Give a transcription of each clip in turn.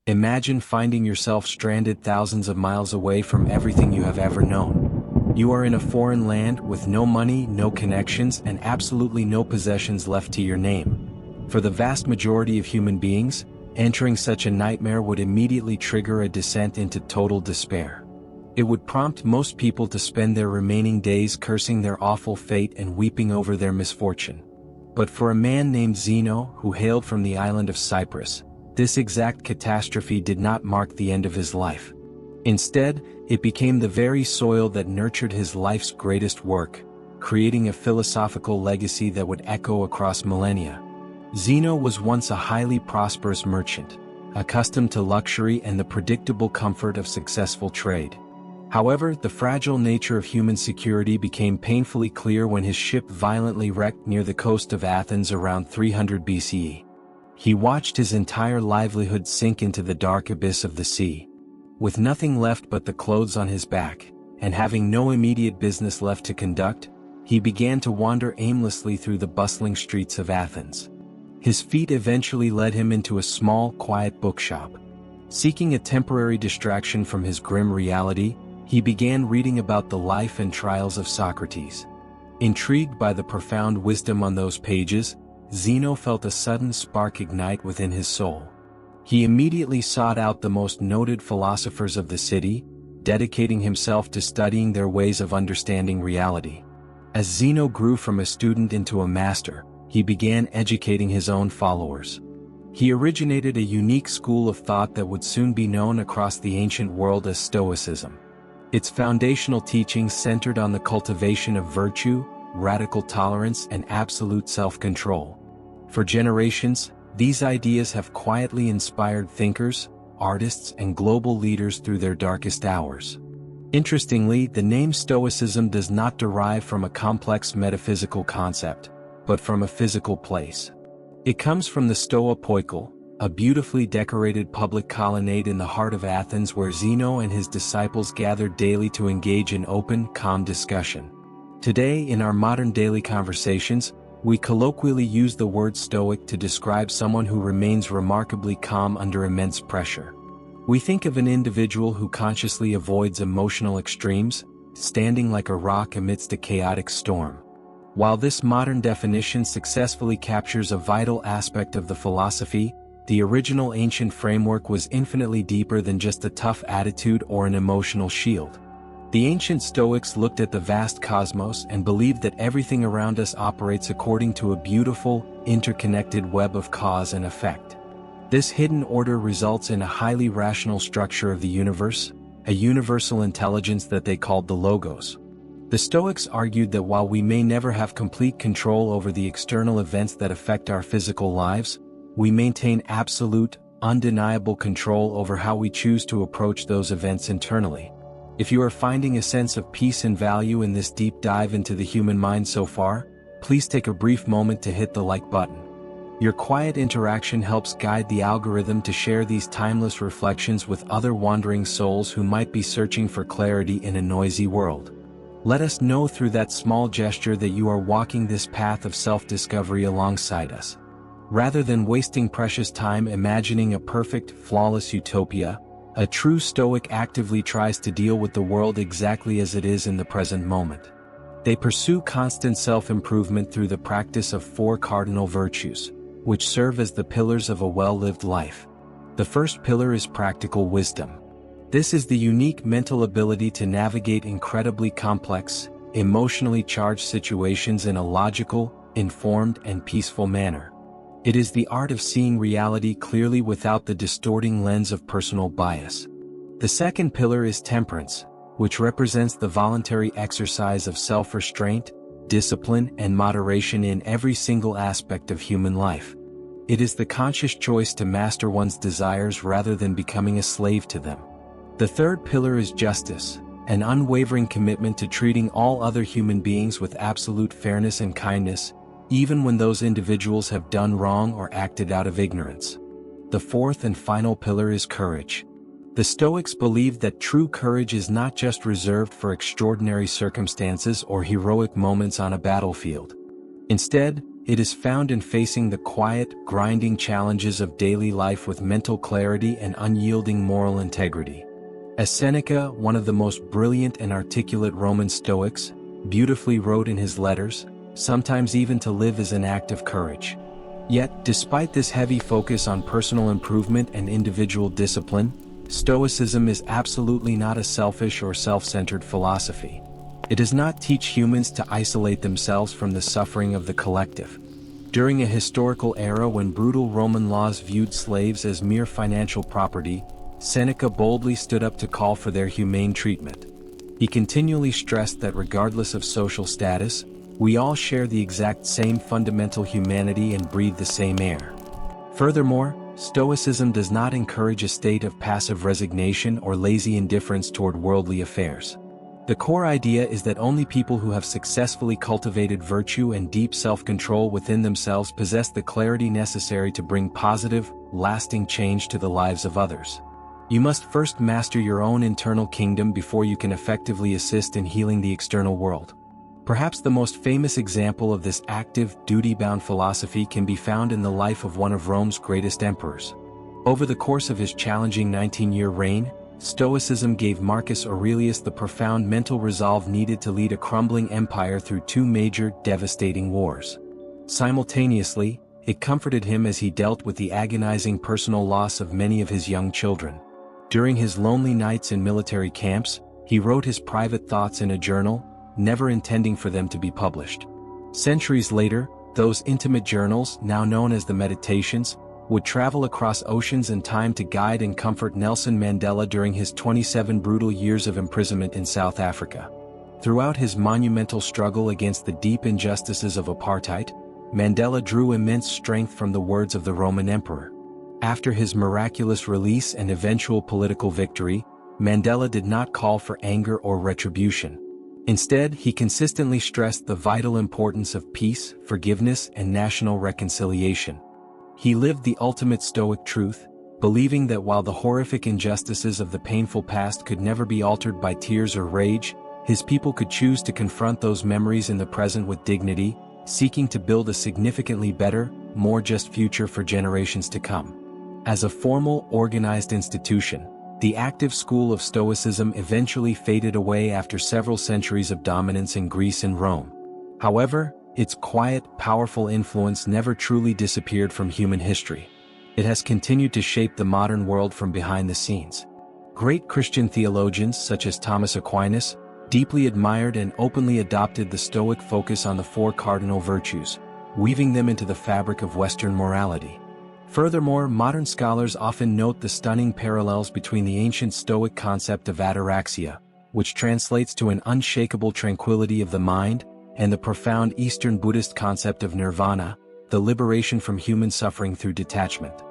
Imagine finding yourself stranded thousands of miles away from everything you have ever known. You are in a foreign land with no money, no connections, and absolutely no possessions left to your name. For the vast majority of human beings, entering such a nightmare would immediately trigger a descent into total despair. It would prompt most people to spend their remaining days cursing their awful fate and weeping over their misfortune. But for a man named Zeno, who hailed from the island of Cyprus, this exact catastrophe did not mark the end of his life. Instead, it became the very soil that nurtured his life's greatest work, creating a philosophical legacy that would echo across millennia. Zeno was once a highly prosperous merchant, accustomed to luxury and the predictable comfort of successful trade. However, the fragile nature of human security became painfully clear when his ship violently wrecked near the coast of Athens around 300 BCE. He watched his entire livelihood sink into the dark abyss of the sea. With nothing left but the clothes on his back, and having no immediate business left to conduct, he began to wander aimlessly through the bustling streets of Athens. His feet eventually led him into a small, quiet bookshop. Seeking a temporary distraction from his grim reality, he began reading about the life and trials of Socrates. Intrigued by the profound wisdom on those pages, Zeno felt a sudden spark ignite within his soul. He immediately sought out the most noted philosophers of the city, dedicating himself to studying their ways of understanding reality. As Zeno grew from a student into a master, he began educating his own followers. He originated a unique school of thought that would soon be known across the ancient world as Stoicism. Its foundational teachings centered on the cultivation of virtue, radical tolerance, and absolute self-control. For generations, these ideas have quietly inspired thinkers, artists, and global leaders through their darkest hours. Interestingly, the name Stoicism does not derive from a complex metaphysical concept, but from a physical place. It comes from the Stoa Poikile, a beautifully decorated public colonnade in the heart of Athens where Zeno and his disciples gathered daily to engage in open, calm discussion. Today, in our modern daily conversations, we colloquially use the word Stoic to describe someone who remains remarkably calm under immense pressure. We think of an individual who consciously avoids emotional extremes, standing like a rock amidst a chaotic storm. While this modern definition successfully captures a vital aspect of the philosophy, the original ancient framework was infinitely deeper than just a tough attitude or an emotional shield. The ancient Stoics looked at the vast cosmos and believed that everything around us operates according to a beautiful, interconnected web of cause and effect. This hidden order results in a highly rational structure of the universe, a universal intelligence that they called the Logos. The Stoics argued that while we may never have complete control over the external events that affect our physical lives, we maintain absolute, undeniable control over how we choose to approach those events internally. If you are finding a sense of peace and value in this deep dive into the human mind so far, please take a brief moment to hit the like button. Your quiet interaction helps guide the algorithm to share these timeless reflections with other wandering souls who might be searching for clarity in a noisy world. Let us know through that small gesture that you are walking this path of self-discovery alongside us. Rather than wasting precious time imagining a perfect, flawless utopia, a true Stoic actively tries to deal with the world exactly as it is in the present moment. They pursue constant self-improvement through the practice of 4 cardinal virtues, which serve as the pillars of a well-lived life. The first pillar is practical wisdom. This is the unique mental ability to navigate incredibly complex, emotionally charged situations in a logical, informed, and peaceful manner. It is the art of seeing reality clearly without the distorting lens of personal bias. The second pillar is temperance, which represents the voluntary exercise of self-restraint, discipline, and moderation in every single aspect of human life. It is the conscious choice to master one's desires rather than becoming a slave to them. The third pillar is justice, an unwavering commitment to treating all other human beings with absolute fairness and kindness, even when those individuals have done wrong or acted out of ignorance. The fourth and final pillar is courage. The Stoics believed that true courage is not just reserved for extraordinary circumstances or heroic moments on a battlefield. Instead, It is found in facing the quiet, grinding challenges of daily life with mental clarity and unyielding moral integrity. As Seneca, one of the most brilliant and articulate Roman Stoics, beautifully wrote in his letters, sometimes even to live is an act of courage. Yet, despite this heavy focus on personal improvement and individual discipline, Stoicism is absolutely not a selfish or self-centered philosophy. It does not teach humans to isolate themselves from the suffering of the collective. During a historical era when brutal Roman laws viewed slaves as mere financial property, Seneca boldly stood up to call for their humane treatment. He continually stressed that regardless of social status, we all share the exact same fundamental humanity and breathe the same air. Furthermore, Stoicism does not encourage a state of passive resignation or lazy indifference toward worldly affairs. The core idea is that only people who have successfully cultivated virtue and deep self-control within themselves possess the clarity necessary to bring positive, lasting change to the lives of others. You must first master your own internal kingdom before you can effectively assist in healing the external world. Perhaps the most famous example of this active, duty-bound philosophy can be found in the life of one of Rome's greatest emperors. Over the course of his challenging 19-year reign, Stoicism gave Marcus Aurelius the profound mental resolve needed to lead a crumbling empire through two major, devastating wars. Simultaneously, it comforted him as he dealt with the agonizing personal loss of many of his young children. During his lonely nights in military camps, he wrote his private thoughts in a journal, never intending for them to be published. Centuries later, those intimate journals, now known as the Meditations, would travel across oceans and time to guide and comfort Nelson Mandela during his 27 brutal years of imprisonment in South Africa. Throughout his monumental struggle against the deep injustices of apartheid, Mandela drew immense strength from the words of the Roman emperor. After his miraculous release and eventual political victory, Mandela did not call for anger or retribution. Instead, he consistently stressed the vital importance of peace, forgiveness, and national reconciliation. He lived the ultimate Stoic truth, believing that while the horrific injustices of the painful past could never be altered by tears or rage, his people could choose to confront those memories in the present with dignity, seeking to build a significantly better, more just future for generations to come. As a formal, organized institution, the active school of Stoicism eventually faded away after several centuries of dominance in Greece and Rome. However, its quiet, powerful influence never truly disappeared from human history. It has continued to shape the modern world from behind the scenes. Great Christian theologians such as Thomas Aquinas deeply admired and openly adopted the Stoic focus on the four cardinal virtues, weaving them into the fabric of Western morality. Furthermore, modern scholars often note the stunning parallels between the ancient Stoic concept of ataraxia, which translates to an unshakable tranquility of the mind, and the profound Eastern Buddhist concept of nirvana, the liberation from human suffering through detachment.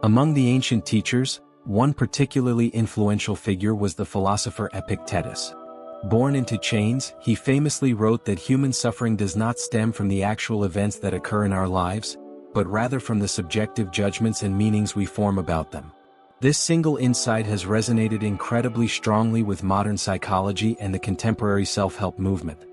Among the ancient teachers, one particularly influential figure was the philosopher Epictetus. Born into chains, he famously wrote that human suffering does not stem from the actual events that occur in our lives, but rather from the subjective judgments and meanings we form about them. This single insight has resonated incredibly strongly with modern psychology and the contemporary self-help movement.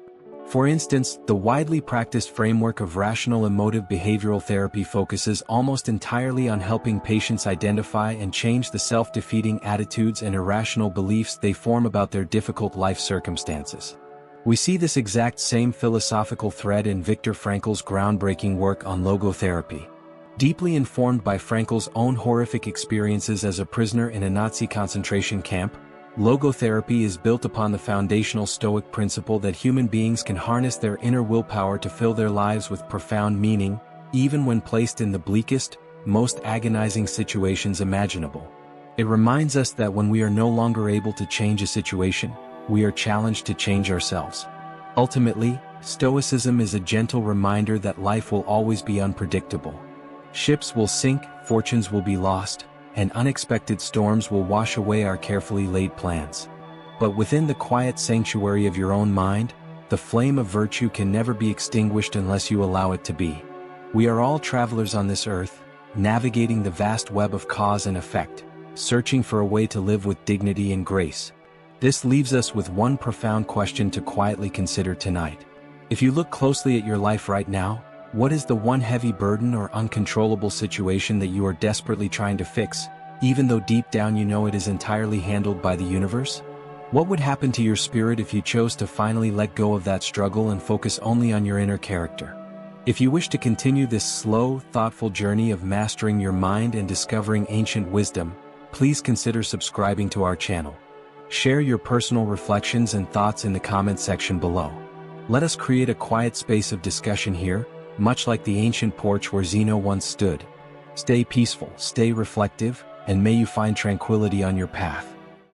For instance, the widely practiced framework of rational emotive behavioral therapy focuses almost entirely on helping patients identify and change the self-defeating attitudes and irrational beliefs they form about their difficult life circumstances. We see this exact same philosophical thread in Viktor Frankl's groundbreaking work on logotherapy. Deeply informed by Frankl's own horrific experiences as a prisoner in a Nazi concentration camp, logotherapy is built upon the foundational Stoic principle that human beings can harness their inner willpower to fill their lives with profound meaning, even when placed in the bleakest, most agonizing situations imaginable. It reminds us that when we are no longer able to change a situation, we are challenged to change ourselves. Ultimately, Stoicism is a gentle reminder that life will always be unpredictable. Ships will sink, fortunes will be lost, and unexpected storms will wash away our carefully laid plans. But within the quiet sanctuary of your own mind, the flame of virtue can never be extinguished unless you allow it to be. We are all travelers on this earth, navigating the vast web of cause and effect, searching for a way to live with dignity and grace. This leaves us with one profound question to quietly consider tonight. If you look closely at your life right now, What is the one heavy burden or uncontrollable situation that you are desperately trying to fix, even though deep down you know it is entirely handled by the universe? What would happen to your spirit if you chose to finally let go of that struggle and focus only on your inner character? If you wish to continue this slow, thoughtful journey of mastering your mind and discovering ancient wisdom, please consider subscribing to our channel. Share your personal reflections and thoughts in the comment section below. Let us create a quiet space of discussion here, much like the ancient porch where Zeno once stood. Stay peaceful, stay reflective, and may you find tranquility on your path.